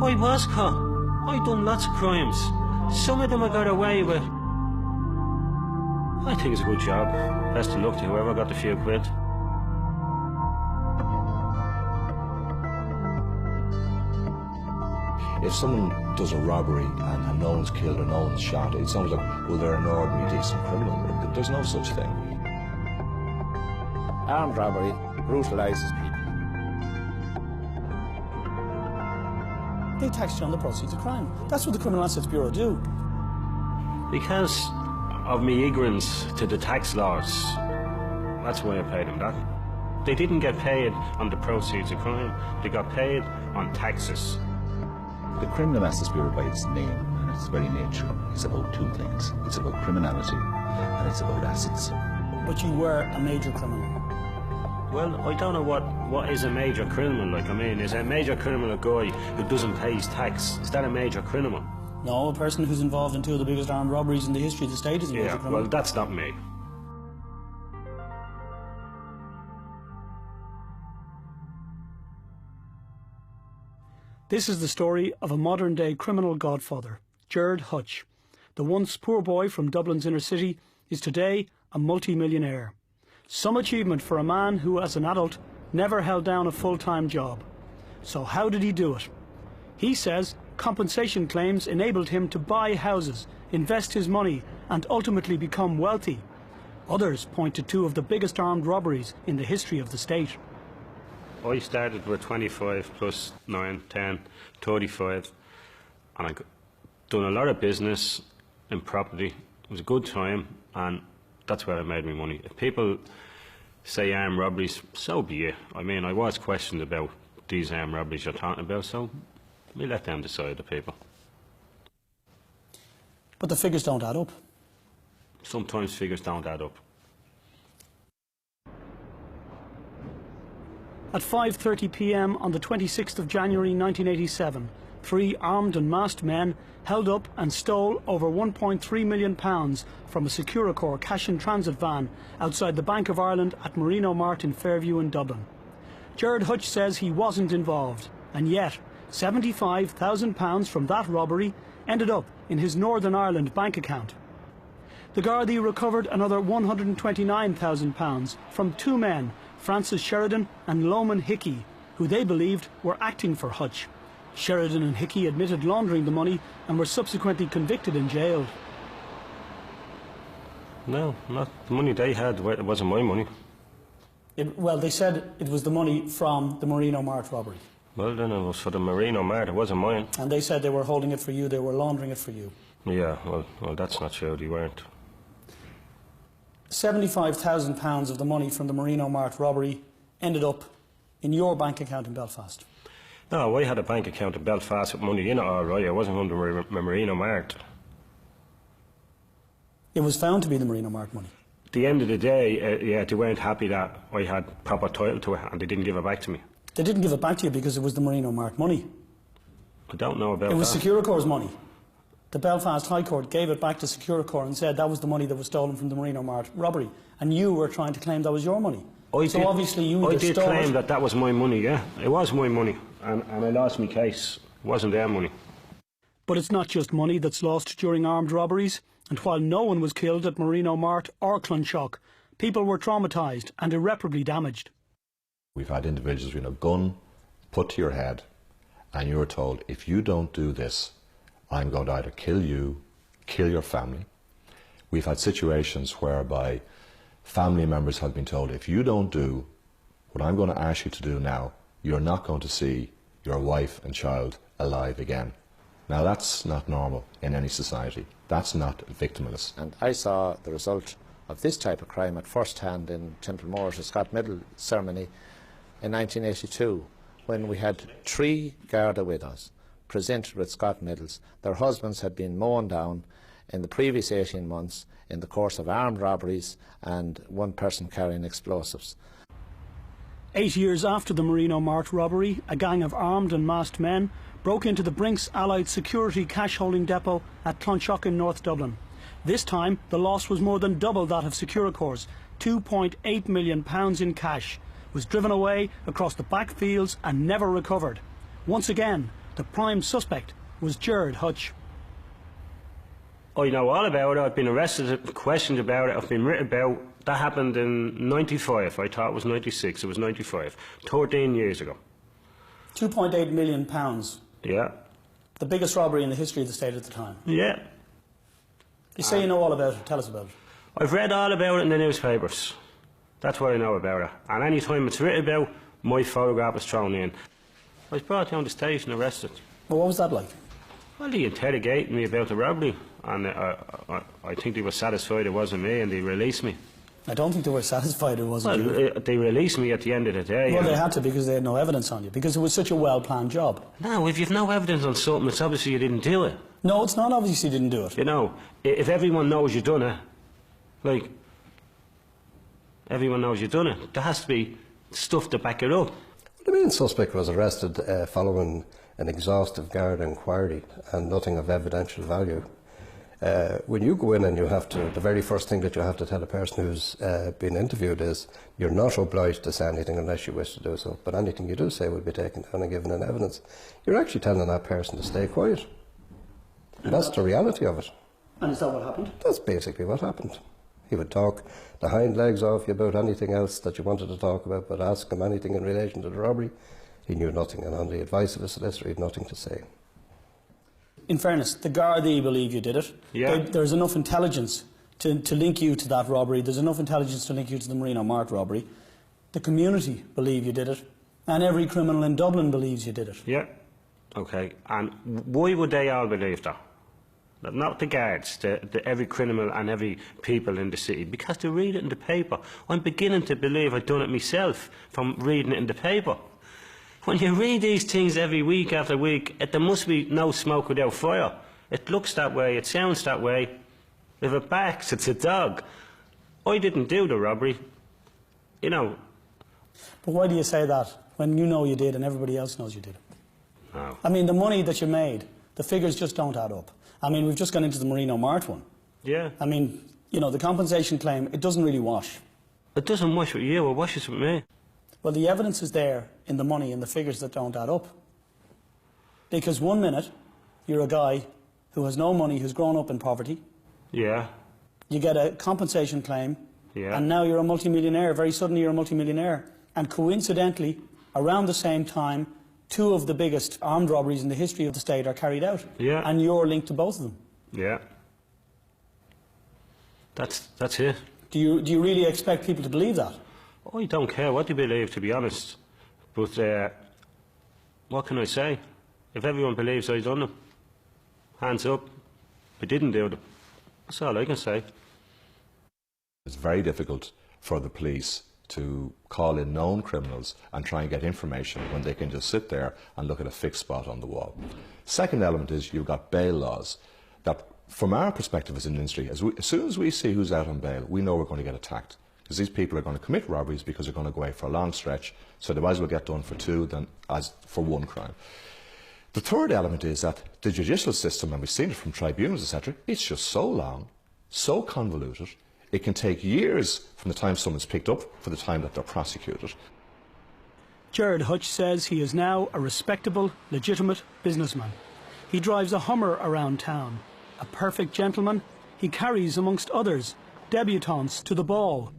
I was caught. I done lots of crimes. Some of them I got away with. I think it's a good job. Best of luck to whoever got the few quid. If someone does a robbery and no one's killed or no one's shot, it sounds like, well, they're an ordinary decent criminal. There's no such thing. Armed robbery brutalises people. They tax you on the proceeds of crime. That's what the Criminal Assets Bureau do. Because of me ignorance to the tax laws, that's why I paid them that. They didn't get paid on the proceeds of crime. They got paid on taxes. The Criminal Assets Bureau, by its name and its very nature, is about two things. It's about criminality and it's about assets. But you were a major criminal. Well, I don't know what is a major criminal. Like, I mean, is a major criminal a guy who doesn't pay his tax? Is that a major criminal? No, a person who's involved in two of the biggest armed robberies in the history of the state is a major criminal. Well, that's not me. This is the story of a modern-day criminal godfather, Gerry Hutch. The once poor boy from Dublin's inner city is today a multi-millionaire. Some achievement for a man who, as an adult, never held down a full-time job. So how did he do it? He says compensation claims enabled him to buy houses, invest his money, and ultimately become wealthy. Others point to two of the biggest armed robberies in the history of the state. I started with 25 plus 9, 10, 35, and I've done a lot of business in property. It was a good time, and that's where I made my money. If people say armed robberies, so be it. I mean, I was questioned about these armed robberies you're talking about, so we let them decide, the people. But the figures don't add up. Sometimes figures don't add up. At 5:30 p.m. on the 26th of January 1987, three armed and masked men held up and stole over £1.3 million from a Securicor cash-in-transit van outside the Bank of Ireland at Marino Mart in Fairview in Dublin. Gerry Hutch says he wasn't involved, and yet £75,000 from that robbery ended up in his Northern Ireland bank account. The Gardaí recovered another £129,000 from two men, Francis Sheridan and Loman Hickey, who they believed were acting for Hutch. Sheridan and Hickey admitted laundering the money and were subsequently convicted and jailed. No, not the money they had. It wasn't my money. Well, they said it was the money from the Marino Mart robbery. Well, then it was for the Marino Mart. It wasn't mine. And they said they were holding it for you, they were laundering it for you. Yeah, well, that's not true. They weren't. £75,000 of the money from the Marino Mart robbery ended up in your bank account in Belfast. No, I had a bank account in Belfast with money in it, all right. I wasn't under Marino Mart. It was found to be the Marino Mart money. At the end of the day, yeah, they weren't happy that I had proper title to it, and they didn't give it back to me. They didn't give it back to you because it was the Marino Mart money. I don't know about that. It was Securicor's money. The Belfast High Court gave it back to Securicor and said that was the money that was stolen from the Marino Mart robbery, and you were trying to claim that was your money. Obviously you either stole it. I did claim that was my money, yeah. It was my money, and I lost my case. It wasn't their money. But it's not just money that's lost during armed robberies, and while no one was killed at Marino Mart or Clonshock, people were traumatised and irreparably damaged. We've had individuals with a gun put to your head, and you were told, if you don't do this, I'm going to either kill you, kill your family. We've had situations whereby family members have been told, if you don't do what I'm going to ask you to do now, you're not going to see your wife and child alive again. Now that's not normal in any society. That's not victimless. And I saw the result of this type of crime at first hand in Templemore, the Scott Medal ceremony in 1982, when we had 3 Garda widows presented with Scott medals. Their husbands had been mown down in the previous 18 months in the course of armed robberies and one person carrying explosives. 8 years after the Marino Mart robbery, a gang of armed and masked men broke into the Brinks Allied Security cash holding depot at Clonshock in North Dublin. This time the loss was more than double that of Securicor's. £2.8 million in cash was driven away across the backfields and never recovered. Once again, The prime suspect was Gerry Hutch. I know all about it. I've been arrested, questioned about it, I've been written about. That happened in 95. I thought it was 96. It was 95. 13 years ago. £2.8 million. Yeah. The biggest robbery in the history of the state at the time. Yeah. You say you know all about it. Tell us about it. I've read all about it in the newspapers. That's what I know about it. And any time it's written about, my photograph is thrown in. I was brought down to the station, arrested. Well, what was that like? Well, they interrogated me about the robbery, and I think they were satisfied it wasn't me, and they released me. I don't think they were satisfied it wasn't you. They released me at the end of the day. Well, they had to, because they had no evidence on you, because it was such a well-planned job. No, if you've no evidence on something, it's obviously you didn't do it. No, it's not obvious you didn't do it. You know, if everyone knows you've done it, like, everyone knows you've done it, there has to be stuff to back it up. The main suspect was arrested following an exhaustive Garda inquiry and nothing of evidential value. When you go in and you have to, the very first thing that you have to tell a person who's been interviewed is you're not obliged to say anything unless you wish to do so, but anything you do say will be taken down and given in evidence. You're actually telling that person to stay quiet. And that's the reality of it. And is that what happened? That's basically what happened. He would talk the hind legs off you about anything else that you wanted to talk about, but ask him anything in relation to the robbery, he knew nothing, and on the advice of a solicitor, he had nothing to say. In fairness, the Gardaí believe you did it. Yeah. There's enough intelligence to link you to that robbery. There's enough intelligence to link you to the Marino Mart robbery. The community believe you did it. And every criminal in Dublin believes you did it. Yeah. Okay. And why would they all believe that? Not the guards, every criminal and every people in the city, because they read it in the paper. I'm beginning to believe I've done it myself from reading it in the paper. When you read these things every week after week, there must be no smoke without fire. It looks that way, it sounds that way. If it barks, it's a dog. I didn't do the robbery, you know. But why do you say that when you know you did and everybody else knows you did it? No. I mean, the money that you made, the figures just don't add up. I mean, we've just gone into the Marino Mart one. Yeah. I mean, you know, the compensation claim, it doesn't really wash. It doesn't wash with you, it washes with me. Well, the evidence is there in the money and the figures that don't add up. Because 1 minute, you're a guy who has no money, who's grown up in poverty. Yeah. You get a compensation claim. Yeah. And now you're a multimillionaire. Very suddenly you're a multimillionaire. And coincidentally, around the same time, 2 of the biggest armed robberies in the history of the state are carried out. Yeah. And you're linked to both of them. Yeah. That's it. Do you really expect people to believe that? I don't care what they believe, to be honest. But what can I say? If everyone believes I've done them, hands up. I didn't do them. That's all I can say. It's very difficult for the police to call in known criminals and try and get information when they can just sit there and look at a fixed spot on the wall. Second element is you've got bail laws that, from our perspective as an industry, as soon as we see who's out on bail, we know we're going to get attacked. Because these people are going to commit robberies because they're going to go away for a long stretch, so they might as well get done for 2 than as for 1 crime. The third element is that the judicial system, and we've seen it from tribunals, etc., it's just so long, so convoluted, it can take years from the time someone's picked up for the time that they're prosecuted. Gerry Hutch says he is now a respectable, legitimate businessman. He drives a Hummer around town. A perfect gentleman, he carries, amongst others, debutantes to the ball.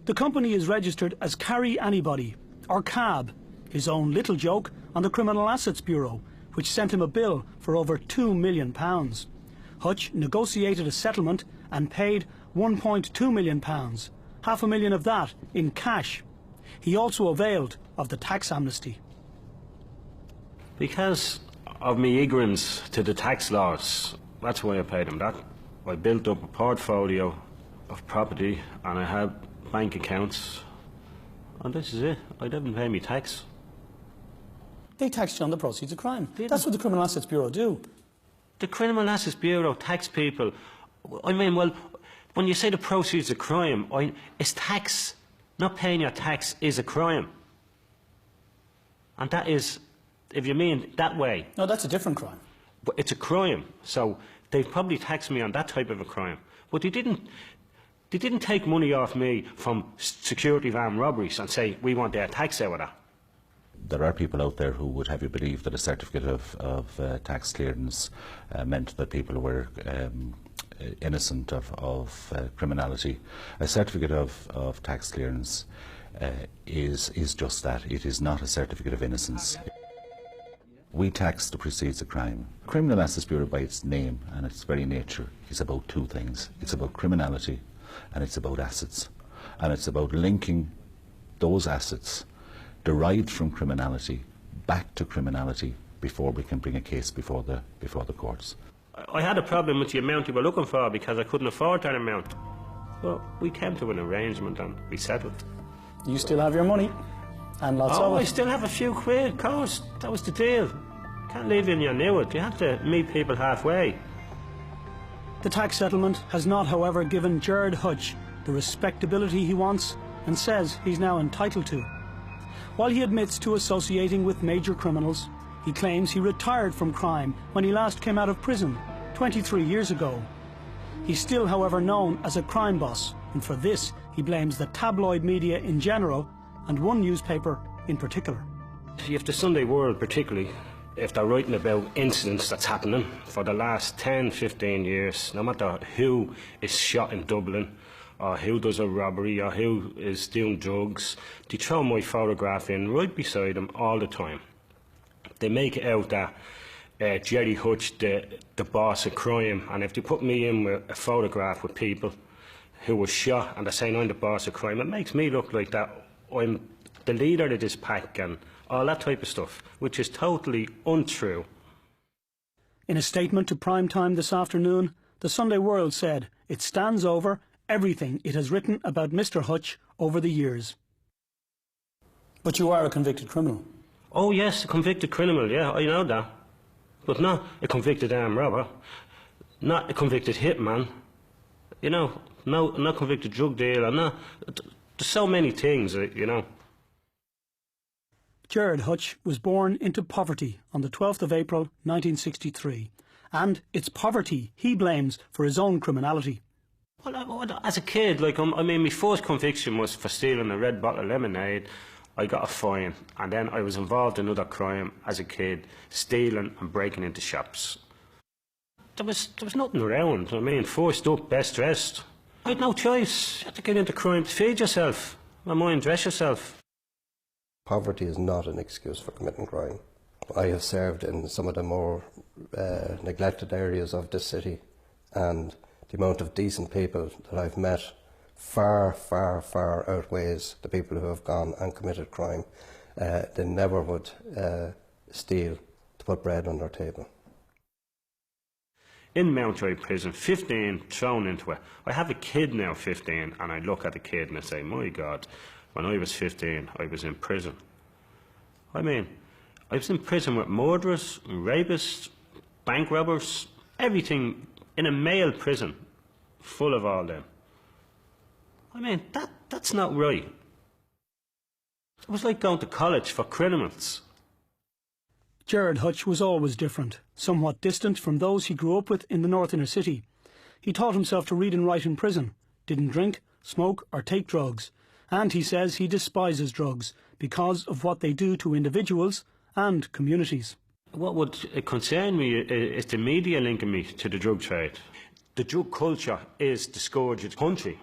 The company is registered as Carry Anybody, or CAB, his own little joke on the Criminal Assets Bureau, which sent him a bill for over £2 million. Hutch negotiated a settlement and paid £1.2 million, £500,000 of that in cash. He also availed of the tax amnesty. Because of my ignorance to the tax laws, that's why I paid him that. I built up a portfolio of property and I had bank accounts, and this is it. I didn't pay me tax. They taxed you on the proceeds of crime. That's what the Criminal Assets Bureau do. The Criminal Assets Bureau tax people. I mean, well, when you say the proceeds of crime, it's tax. Not paying your tax is a crime. And that is, if you mean that way. No, that's a different crime. But it's a crime, so they'd probably tax me on that type of a crime. But they didn't take money off me from security van robberies and say, we want their tax out of that. there are people out there who would have you believe that a certificate of tax clearance meant that people were innocent of criminality. A certificate of tax clearance is just that. It is not a certificate of innocence. We tax the proceeds of crime. Criminal Justice Bureau, by its name and its very nature, is about two things. It's about criminality and it's about assets. And it's about linking those assets derived from criminality back to criminality before we can bring a case before the courts. I had a problem with the amount you were looking for because I couldn't afford that amount. Well, we came to an arrangement and we settled. You still have your money, and lots of it. I still have a few quid, of course. That was the deal. Can't leave in you knew it. You have to meet people halfway. The tax settlement has not, however, given Gerry Hutch the respectability he wants and says he's now entitled to. While he admits to associating with major criminals, he claims he retired from crime when he last came out of prison 23 years ago. He's still, however, known as a crime boss, and for this he blames the tabloid media in general and one newspaper in particular. If the Sunday World particularly, if they're writing about incidents that's happening for the last 10, 15 years, no matter who is shot in Dublin, or who does a robbery, or who is doing drugs, they throw my photograph in right beside them all the time. They make it out that Gerry Hutch, the boss of crime, and if they put me in with a photograph with people who were shot and they're saying I'm the boss of crime, it makes me look like that I'm the leader of this pack and all that type of stuff, which is totally untrue. In a statement to Prime Time this afternoon, the Sunday World said it stands over everything it has written about Mr. Hutch over the years. But you are a convicted criminal. Oh yes, a convicted criminal, yeah, I know that. But not a convicted armed robber, not a convicted hitman, you know, not convicted drug dealer, there's so many things, you know. Gerry Hutch was born into poverty on the 12th of April 1963, and it's poverty he blames for his own criminality. Well, as a kid, like, I mean, my first conviction was for stealing a red bottle of lemonade. I got a fine, and then I was involved in another crime as a kid, stealing and breaking into shops. There was nothing around. I mean, first up, best dressed. I had no choice. You had to get into crime to feed yourself. I mind, dress yourself. Poverty is not an excuse for committing crime. I have served in some of the more neglected areas of this city, and the amount of decent people that I've met far, far, far outweighs the people who have gone and committed crime. They never would steal to put bread on their table. In Mountjoy Prison, 15 thrown into it. I have a kid now, 15, and I look at the kid and I say, my God, when I was 15, I was in prison. I mean, I was in prison with murderers, rapists, bank robbers, everything in a male prison, full of all them. I mean, that's not right. It was like going to college for criminals. Gerry Hutch was always different, somewhat distant from those he grew up with in the North Inner City. He taught himself to read and write in prison, didn't drink, smoke or take drugs, and he says he despises drugs because of what they do to individuals and communities. What would concern me is the media linking me to the drug trade. The drug culture is the scourge of the country.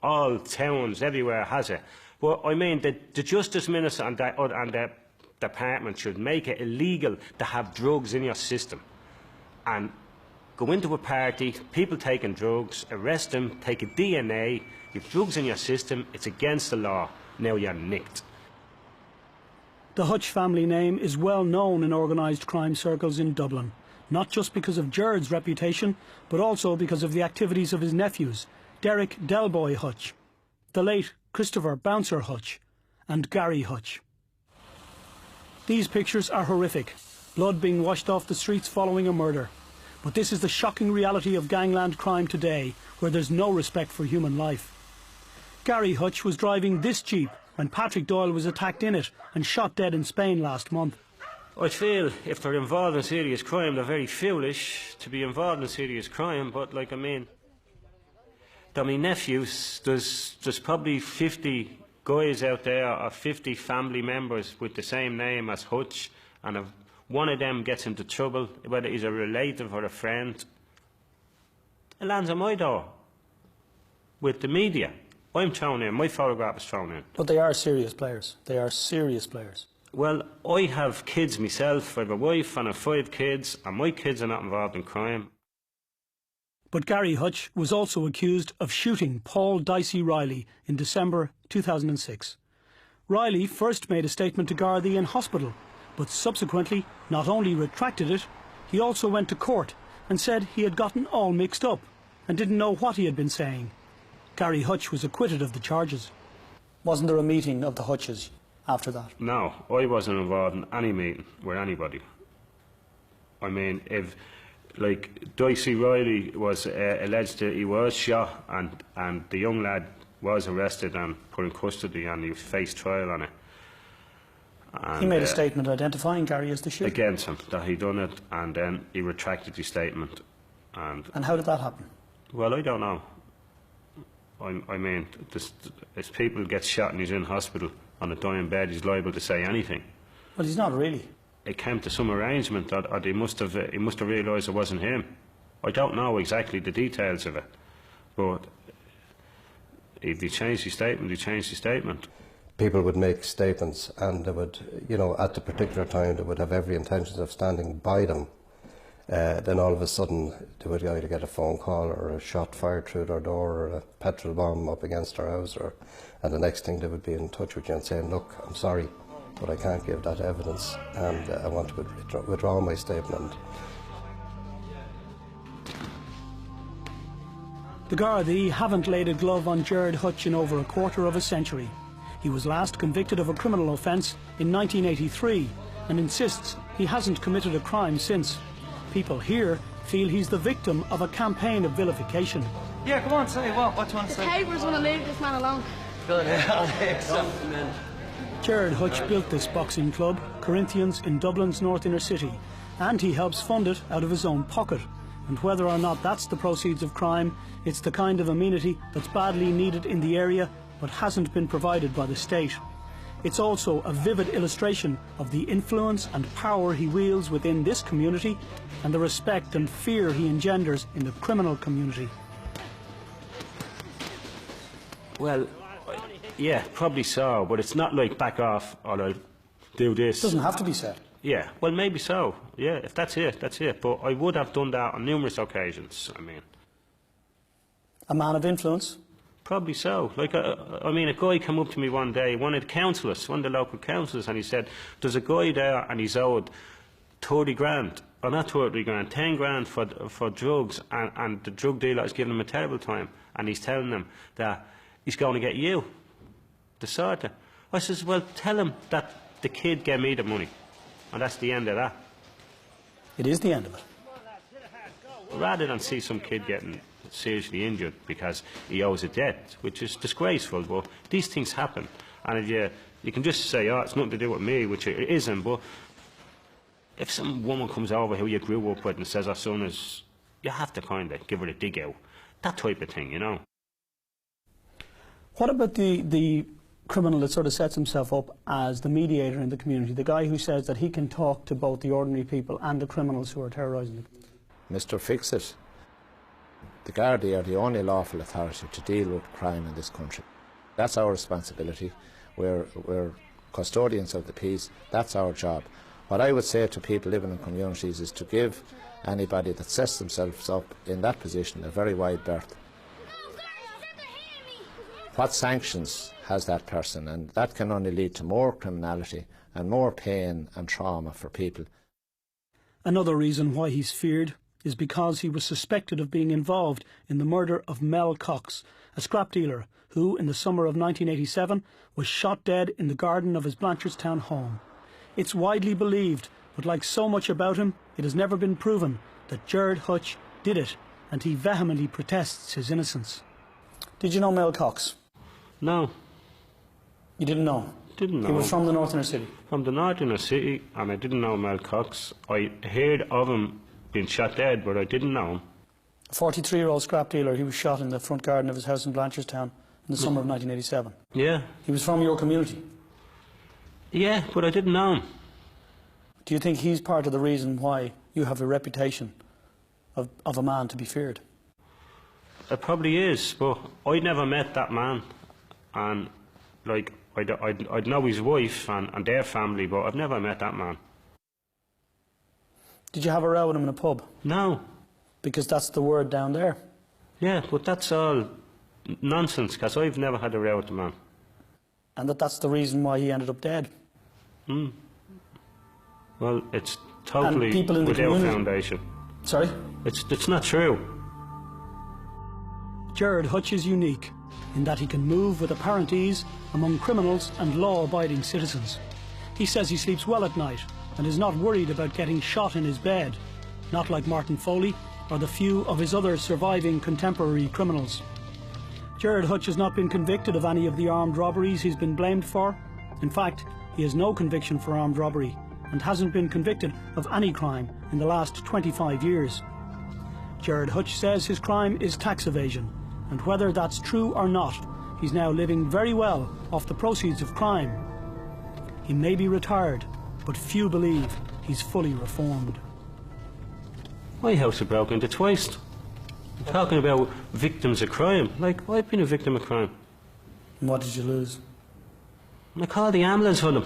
All towns, everywhere has it. But I mean, the Justice Minister and the department should make it illegal to have drugs in your system. And go into a party, people taking drugs, arrest them, take a DNA, you have drugs in your system, it's against the law, now you're nicked. The Hutch family name is well known in organised crime circles in Dublin, not just because of Gerard's reputation, but also because of the activities of his nephews, Derek Delboy Hutch, the late Christopher Bouncer Hutch, and Gary Hutch. These pictures are horrific, blood being washed off the streets following a murder. But this is the shocking reality of gangland crime today, where there's no respect for human life. Gary Hutch was driving this Jeep when Patrick Doyle was attacked in it and shot dead in Spain last month. I feel if they're involved in serious crime, they're very foolish to be involved in serious crime, but like, I mean, they're my nephews. There's probably 50 guys out there of 50 family members with the same name as Hutch, and if one of them gets into trouble, whether he's a relative or a friend, it lands on my door with the media. I'm thrown in, my photograph is thrown in. But they are serious players. They are serious players. Well, I have kids myself. I have a wife and I have 5 kids, and my kids are not involved in crime. But Gary Hutch was also accused of shooting Paul Dicey Riley in December 2006. Riley first made a statement to Gardaí in hospital, but subsequently not only retracted it, he also went to court and said he had gotten all mixed up and didn't know what he had been saying. Gary Hutch was acquitted of the charges. Wasn't there a meeting of the Hutches after that? No, I wasn't involved in any meeting with anybody. I mean, if, like, Dicey Riley was alleged that he was shot, and the young lad was arrested and put in custody, and he faced trial on it. And, he made a statement identifying Gary as the shooter. Against him, that he'd done it, and then he retracted his statement. And how did that happen? Well, I don't know. I mean, if people get shot and he's in hospital on a dying bed, he's liable to say anything. Well, he's not really. It came to some arrangement, or he must have realised it wasn't him. I don't know exactly the details of it, but if he changed his statement, he changed his statement. People would make statements, and they would, you know, at the particular time, they would have every intention of standing by them. Then all of a sudden, they would either get a phone call or a shot fired through their door or a petrol bomb up against their house, and the next thing they would be in touch with you and saying, look, I'm sorry, but I can't give that evidence, and I want to withdraw my statement. The Gardaí haven't laid a glove on Gerard Hutch in over a quarter of a century. He was last convicted of a criminal offence in 1983 and insists he hasn't committed a crime since. People here feel he's the victim of a campaign of vilification. Yeah, come on, say what? What do you want to say? The papers want to leave this man alone. Good, man. Gerard Hutch built this boxing club, Corinthians, in Dublin's north inner city, and he helps fund it out of his own pocket. And whether or not that's the proceeds of crime, it's the kind of amenity that's badly needed in the area but hasn't been provided by the state. It's also a vivid illustration of the influence and power he wields within this community and the respect and fear he engenders in the criminal community. Well, yeah, probably so, but it's not like back off or I'll do this. It doesn't have to be said. Yeah, well, maybe so. Yeah, if that's it, that's it. But I would have done that on numerous occasions, I mean. A man of influence? Probably so. Like, I mean, a guy came up to me one day, one of the local councillors, and he said, there's a guy there and he's owed 30 grand, or not 30 grand, 10 grand for drugs, and the drug dealer is giving him a terrible time, and he's telling him that he's going to get you, the sorter. I says, well, tell him that the kid gave me the money, and that's the end of that. It is the end of it. Rather than see some kid getting seriously injured because he owes a debt, which is disgraceful, but these things happen. And you can just say, oh, it's nothing to do with me, which it isn't, but if some woman comes over who you grew up with and says her son is, you have to kind of give her a dig out. That type of thing, you know. What about the criminal that sort of sets himself up as the mediator in the community, the guy who says that he can talk to both the ordinary people and the criminals who are terrorising them? Mr. Fix-It. The Gardaí are the only lawful authority to deal with crime in this country. That's our responsibility. We're custodians of the peace. That's our job. What I would say to people living in communities is to give anybody that sets themselves up in that position a very wide berth. What sanctions has that person? And that can only lead to more criminality and more pain and trauma for people. Another reason why he's feared is because he was suspected of being involved in the murder of Mel Cox, a scrap dealer who, in the summer of 1987, was shot dead in the garden of his Blanchardstown home. It's widely believed, but like so much about him, it has never been proven that Gerard Hutch did it, and he vehemently protests his innocence. Did you know Mel Cox? No. You didn't know? Didn't know. He was from the north inner city? From the north inner city, and I didn't know Mel Cox. I heard of him being shot dead, but I didn't know him. A 43-year-old scrap dealer, he was shot in the front garden of his house in Blanchardstown in the summer of 1987. Yeah. He was from your community. Yeah, but I didn't know him. Do you think he's part of the reason why you have a reputation of a man to be feared? It probably is, but I'd never met that man. And, like, I'd know his wife and their family, but I've never met that man. Did you have a row with him in a pub? No. Because that's the word down there. Yeah, but that's all nonsense, because I've never had a row with the man. And that's the reason why he ended up dead. Well, it's totally people in the without community- foundation. Sorry? It's not true. Gerard Hutch is unique in that he can move with apparent ease among criminals and law-abiding citizens. He says he sleeps well at night and is not worried about getting shot in his bed, not like Martin Foley or the few of his other surviving contemporary criminals. Gerard Hutch has not been convicted of any of the armed robberies he's been blamed for. In fact, he has no conviction for armed robbery and hasn't been convicted of any crime in the last 25 years. Gerard Hutch says his crime is tax evasion, and whether that's true or not, he's now living very well off the proceeds of crime. He may be retired, but few believe he's fully reformed. My house was broken into twice. I'm talking about victims of crime. Like, I've been a victim of crime. And what did you lose? I called the ambulance for them.